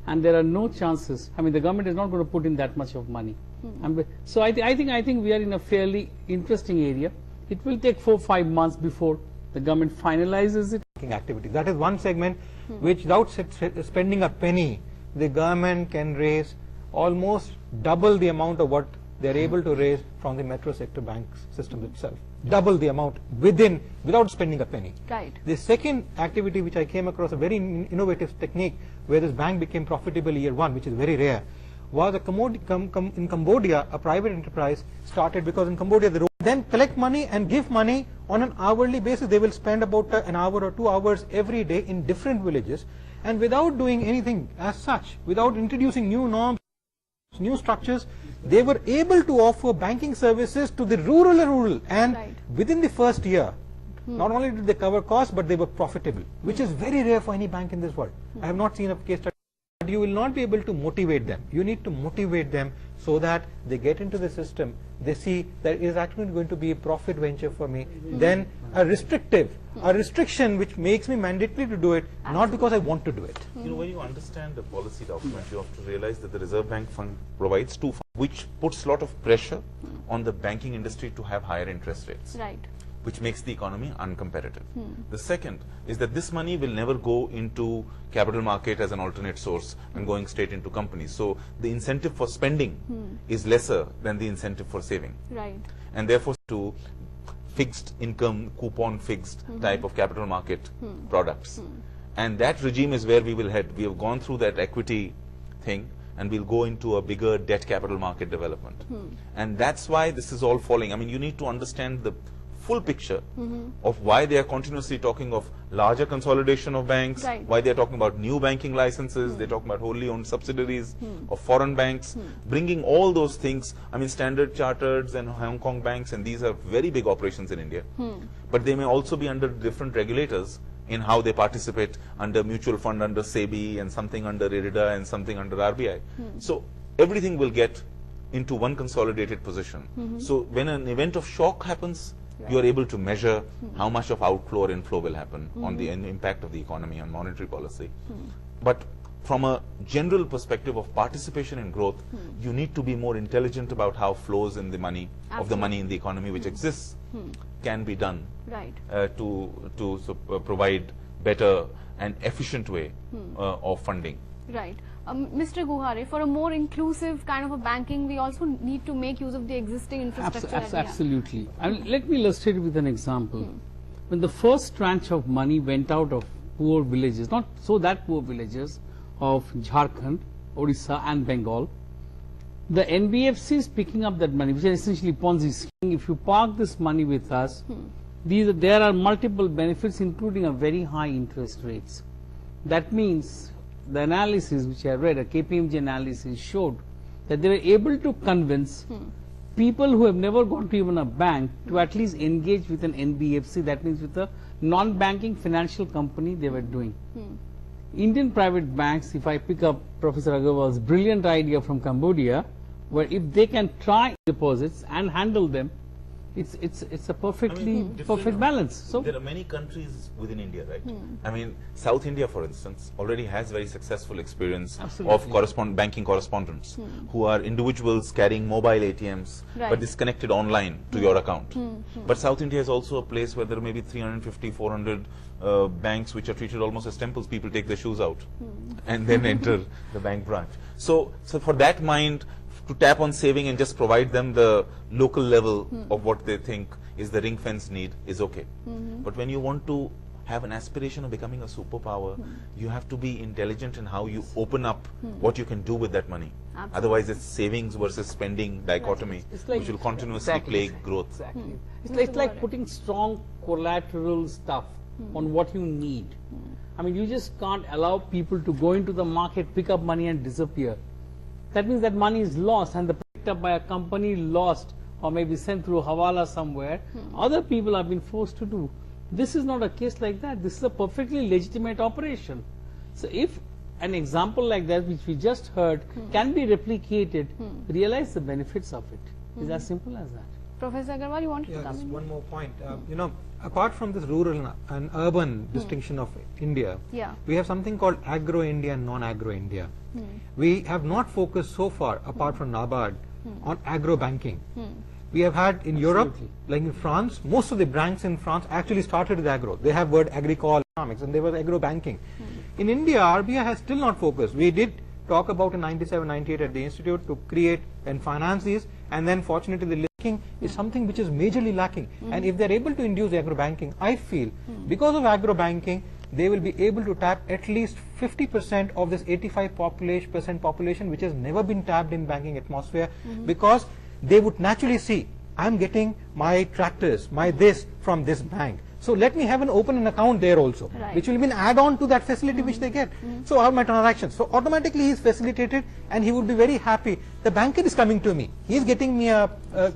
and there are no chances. I mean, the government is not going to put in that much of money. So I think we are in a fairly interesting area. It will take 4-5 months before the government finalizes it. Activity. That is one segment which, without spending a penny, the government can raise almost double the amount of what they are able to raise from the metro sector bank system itself. Double the amount without spending a penny. Right. The second activity which I came across, a very innovative technique where this bank became profitable year one, which is very rare, was in Cambodia, a private enterprise started, because in Cambodia they then collect money and give money on an hourly basis. They will spend about an hour or 2 hours every day in different villages, and without doing anything as such, without introducing new norms, new structures, they were able to offer banking services to the rural, and within the first year, not only did they cover costs, but they were profitable, which is very rare for any bank in this world. I have not seen a case study. But you will not be able to motivate them. You need to motivate them so that they get into the system, they see that it is actually going to be a profit venture for me, then a restriction which makes me mandatory to do it, not because I want to do it. You know, when you understand the policy document, you have to realize that the Reserve Bank fund provides two funds, which puts a lot of pressure on the banking industry to have higher interest rates. Right. Which makes the economy uncompetitive. The second is that this money will never go into capital market as an alternate source and going straight into companies. So the incentive for spending is lesser than the incentive for saving. Right. And therefore to fixed income, coupon fixed type of capital market products. And that regime is where we will head. We have gone through that equity thing, and we'll go into a bigger debt capital market development. And that's why this is all falling. I mean, you need to understand the full picture of why they are continuously talking of larger consolidation of banks, why they are talking about new banking licenses, they're talking about wholly owned subsidiaries of foreign banks, bringing all those things. I mean, Standard Chartered and Hong Kong banks, and these are very big operations in India, but they may also be under different regulators in how they participate, under mutual fund, under SEBI, and something under IRDA, and something under RBI. So everything will get into one consolidated position. So when an event of shock happens, you are able to measure how much of outflow or inflow will happen on the impact of the economy on monetary policy. But from a general perspective of participation in growth, you need to be more intelligent about how flows in the money, of the money in the economy which exists, can be done to provide better and efficient way of funding. Right. Mr. Guhare, for a more inclusive kind of a banking, we also need to make use of the existing infrastructure. Absolutely. Let me illustrate with an example. When the first tranche of money went out of poor villages, not so that poor villages of Jharkhand, Odisha and Bengal, the NBFC is picking up that money, which is essentially Ponzi scheme. If you park this money with us, there are multiple benefits, including a very high interest rates. That means the analysis which I read, a KPMG analysis, showed that they were able to convince people who have never gone to even a bank to at least engage with an NBFC, that means with a non-banking financial company they were doing. Indian private banks, if I pick up Professor Agarwal's brilliant idea from Cambodia, where if they can try deposits and handle them, it's a perfect balance. So there are many countries within India, right? I mean, South India, for instance, already has very successful experience of banking correspondents who are individuals carrying mobile ATMs, but disconnected online to your account. But South India is also a place where there are maybe 350, 400 banks which are treated almost as temples. People take their shoes out and then enter the bank branch. So for that mind, to tap on saving and just provide them the local level of what they think is the ring fence need is okay. But when you want to have an aspiration of becoming a superpower, you have to be intelligent in how you open up what you can do with that money. Otherwise, it's savings versus spending dichotomy, which will continuously plague growth. It's like putting strong collateral stuff on what you need. I mean, you just can't allow people to go into the market, pick up money and disappear. That means that money is lost, and picked up by a company, lost, or maybe sent through Hawala somewhere. Other people have been forced to do. This is not a case like that. This is a perfectly legitimate operation. So if an example like that, which we just heard, can be replicated, realize the benefits of it. It's as simple as that. Professor Agarwal, you wanted to come in? One more point. You know, apart from this rural and urban distinction of India, Yeah. we have something called agro-India and non-agro-India. We have not focused so far, apart from NABARD, on agro-banking. We have had in Europe, like in France, most of the banks in France actually started with agro. They have word agricole economics and they were agro-banking. In India, RBI has still not focused. We did talk about in 97, 98 at the institute to create and finance these, and then fortunately the linking is something which is majorly lacking. And if they're able to induce agro-banking, I feel because of agro-banking, they will be able to tap at least 50% of this 85% population which has never been tapped in banking atmosphere, because they would naturally see, I'm getting my tractors, my this from this bank. So let me have an open an account there also, Right. which will be an add-on to that facility which they get. So all my transactions. So automatically he is facilitated and he would be very happy. The banker is coming to me. He is getting me a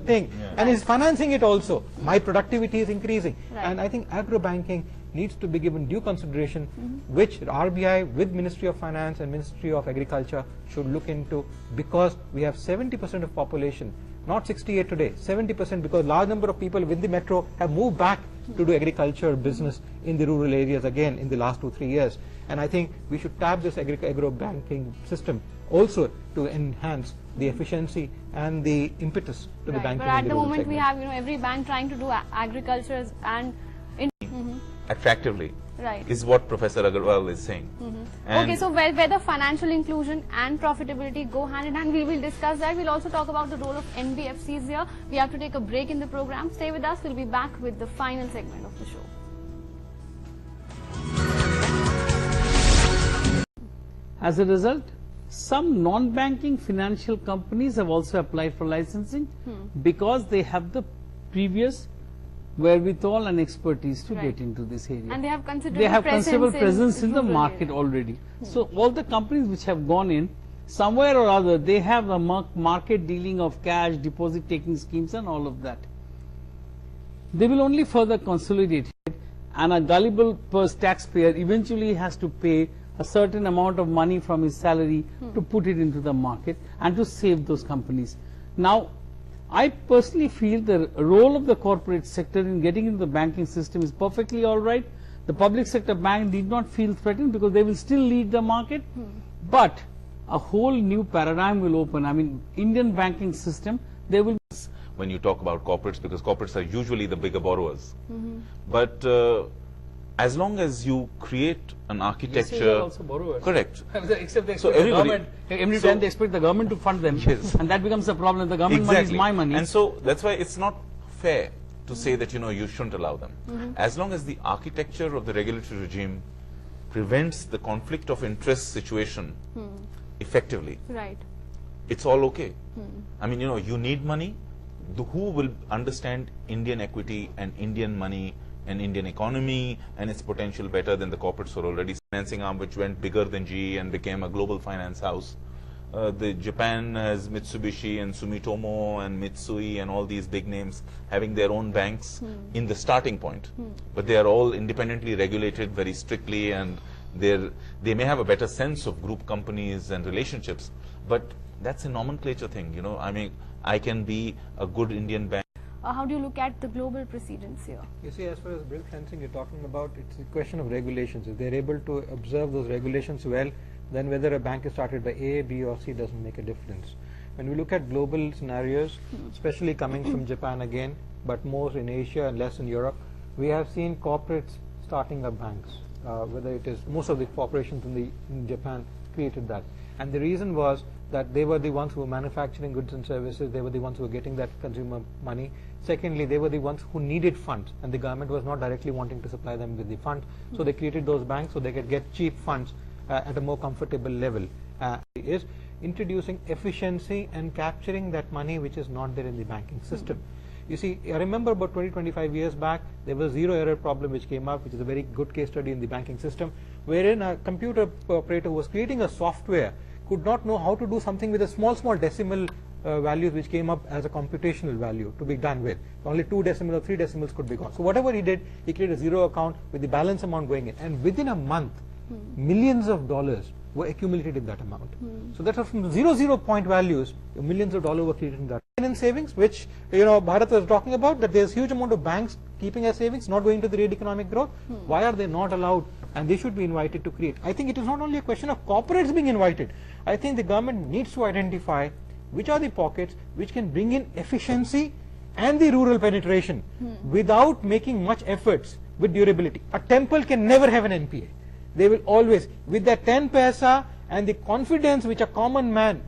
thing and he is financing it also. My productivity is increasing. Right. And I think agro-banking needs to be given due consideration, which RBI with Ministry of Finance and Ministry of Agriculture should look into, because we have 70% of population, not 68 today, 70%, because large number of people with the metro have moved back to do agriculture business in the rural areas again in the last 2-3 years. And I think we should tap this agro-banking system also to enhance the efficiency and the impetus to the Right. banking But in at the the rural moment we segment. have every bank trying to do agriculture and Attractively right. is what Professor Agarwal is saying. And Okay, so whether financial inclusion and profitability go hand in hand, we will discuss that. We'll also talk about the role of NBFCs here. We have to take a break in the program. Stay with us. We'll be back with the final segment of the show. As a result, some non-banking financial companies have also applied for licensing because they have the previous wherewithal and expertise to Right. get into this area. And they have considerable They have presence considerable presence in the rural market area. already. So all the companies which have gone in, somewhere or other, they have a market dealing of cash, deposit taking schemes and all of that. They will only further consolidate it, and a gullible taxpayer eventually has to pay a certain amount of money from his salary to put it into the market and to save those companies. Now, I personally feel the role of the corporate sector in getting into the banking system is perfectly all right. The public sector bank did not feel threatened because they will still lead the market, but a whole new paradigm will open. I mean, Indian banking system, there will be when you talk about corporates, because corporates are usually the bigger borrowers. But as long as you create an architecture, also borrowers. correct. Except they So expect the everybody- government, every so- time they expect the government to fund them, Yes. and that becomes a problem. The government money is my money. And so that's why it's not fair to say that you shouldn't allow them. As long as the architecture of the regulatory regime prevents the conflict of interest situation effectively, Right. it's all okay. I mean, you need money. Who will understand Indian equity and Indian money and Indian economy and its potential better than the corporates who are already financing arm, which went bigger than GE and became a global finance house. The Japan has Mitsubishi and Sumitomo and Mitsui and all these big names having their own banks in the starting point, but they are all independently regulated very strictly, and they may have a better sense of group companies and relationships, but that's a nomenclature thing. I mean, I can be a good Indian bank. How do you look at the global precedents here? You see, as far as bill fencing you're talking about, it's a question of regulations. If they're able to observe those regulations well, then whether a bank is started by A, B or C doesn't make a difference. When we look at global scenarios, especially coming from Japan again, but more in Asia and less in Europe, we have seen corporates starting up banks. Whether it is most of the corporations in Japan created that. And the reason was that they were the ones who were manufacturing goods and services, they were the ones who were getting that consumer money. Secondly, they were the ones who needed funds, and the government was not directly wanting to supply them with the funds. So they created those banks so they could get cheap funds at a more comfortable level. Is introducing efficiency and capturing that money which is not there in the banking system. You see, I remember about 20-25 years back, there was zero error problem which came up, which is a very good case study in the banking system, wherein a computer operator who was creating a software could not know how to do something with a small decimal values which came up as a computational value to be done with. Only 2 decimals or 3 decimals could be gone. So whatever he did, he created a zero account with the balance amount going in, and within a month, millions of dollars were accumulated in that amount. So that was from 0 point values, millions of dollars were created in that. in savings, which Bharat was talking about, that there's huge amount of banks keeping as savings, not going to the real economic growth. Why are they not allowed? And they should be invited to create. I think it is not only a question of corporates being invited. I think the government needs to identify which are the pockets which can bring in efficiency and the rural penetration without making much efforts with durability. A temple can never have an NPA. They will always, with that 10 paisa and the confidence which a common man